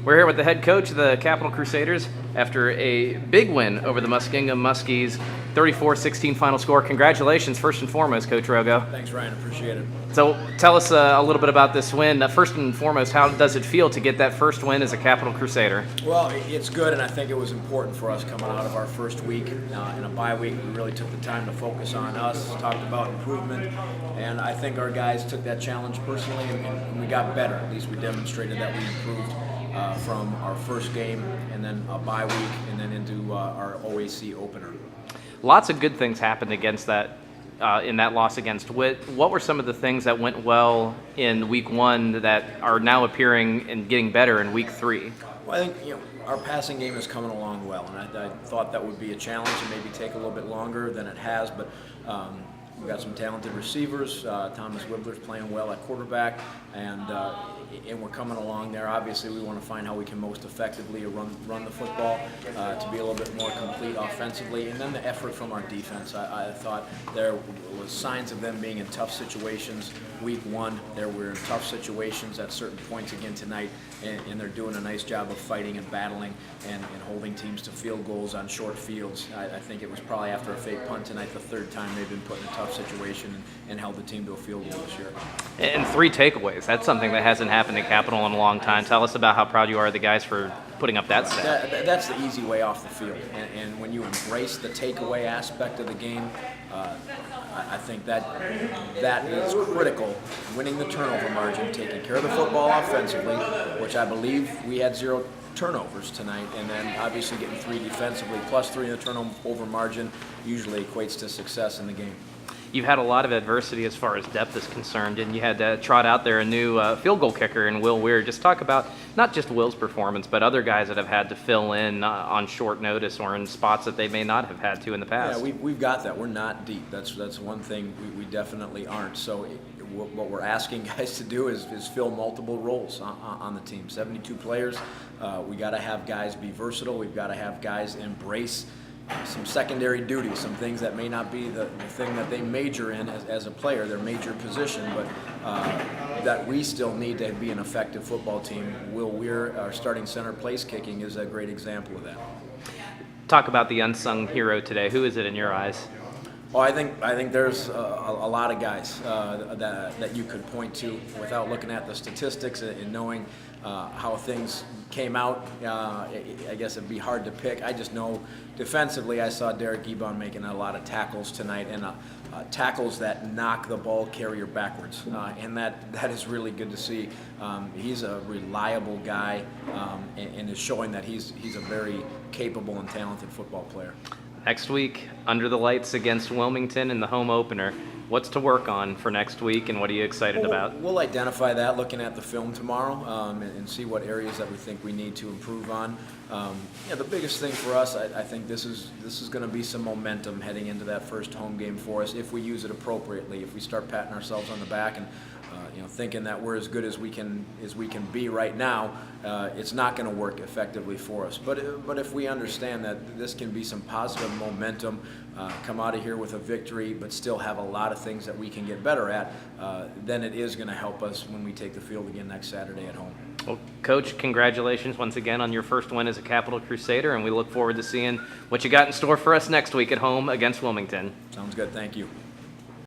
We're here with the head coach of the Capital Crusaders after a big win over the Muskingum Muskies, 34-16 final score. Congratulations, first and foremost, Coach Rogo. Thanks, Ryan. Appreciate it. So tell us a little bit about this win. First and foremost, how does it feel to get that first win as a Capital Crusader? Well, it's good, and I think it was important for us coming out of our first week in a bye week. We really took the time to focus on us, talked about improvement, and I think our guys took that challenge personally, and we got better. At least we demonstrated that we improved from our first game, and then a bye week, and then into our OAC opener. Lots of good things happened against that. In that loss against Witt. What were some of the things that went well in week one that are now appearing and getting better in week three? Well, I think our passing game is coming along well, and I thought that would be a challenge and maybe take a little bit longer than it has, but we've got some talented receivers. Thomas Wibbler's playing well at quarterback, and we're coming along there. Obviously, we want to find how we can most effectively run the football to be a little bit more complete offensively, and then the effort from our defense. I thought there was signs of them being in tough situations. Week one, there were in tough situations at certain points again tonight, and they're doing a nice job of fighting and battling and holding teams to field goals on short fields. I think it was probably after a fake punt tonight, the third time they've been put in a tough situation and held the team to a field goal this year. And 3 takeaways. That's something that hasn't happened at Capital in a long time. Tell us about how proud you are of the guys for putting up that stat. That's the easy way off the field. And when you embrace the takeaway aspect of the game, I think that is critical. Winning the turnover margin, taking care of the football offensively, which I believe we had 0 turnovers tonight, and then obviously getting 3 defensively, plus 3 in the turnover margin usually equates to success in the game. You've had a lot of adversity as far as depth is concerned, and you had to trot out there a new field goal kicker in Will Weir. Just talk about not just Will's performance, but other guys that have had to fill in on short notice or in spots that they may not have had to in the past. Yeah, we've got that. We're not deep. That's one thing we definitely aren't. So what we're asking guys to do is fill multiple roles on the team. 72 players. We got to have guys be versatile. We've got to have guys embrace some secondary duties, some things that may not be the thing that they major in as a player, their major position, but that we still need to be an effective football team. Will Weir, our starting center place kicking, is a great example of that. Talk about the unsung hero today. Who is it in your eyes? Well, I think there's a lot of guys that you could point to without looking at the statistics and knowing how things came out. I guess it'd be hard to pick. I just know defensively, I saw Derek Ebon making a lot of tackles tonight, and tackles that knock the ball carrier backwards, and that is really good to see. He's a reliable guy, and is showing that he's a very capable and talented football player. Next week, under the lights against Wilmington in the home opener. What's to work on for next week, and what are you excited about? We'll identify that looking at the film tomorrow and see what areas that we think we need to improve on. The biggest thing for us, I think this is going to be some momentum heading into that first home game for us if we use it appropriately. If we start patting ourselves on the back and thinking that we're as good as we can be right now, it's not going to work effectively for us. But if we understand that this can be some positive momentum, come out of here with a victory, but still have a lot of things that we can get better at, then it is going to help us when we take the field again next Saturday at home. Well, Coach, congratulations once again on your first win as a Capital Crusader, and we look forward to seeing what you got in store for us next week at home against Wilmington. Sounds good. Thank you.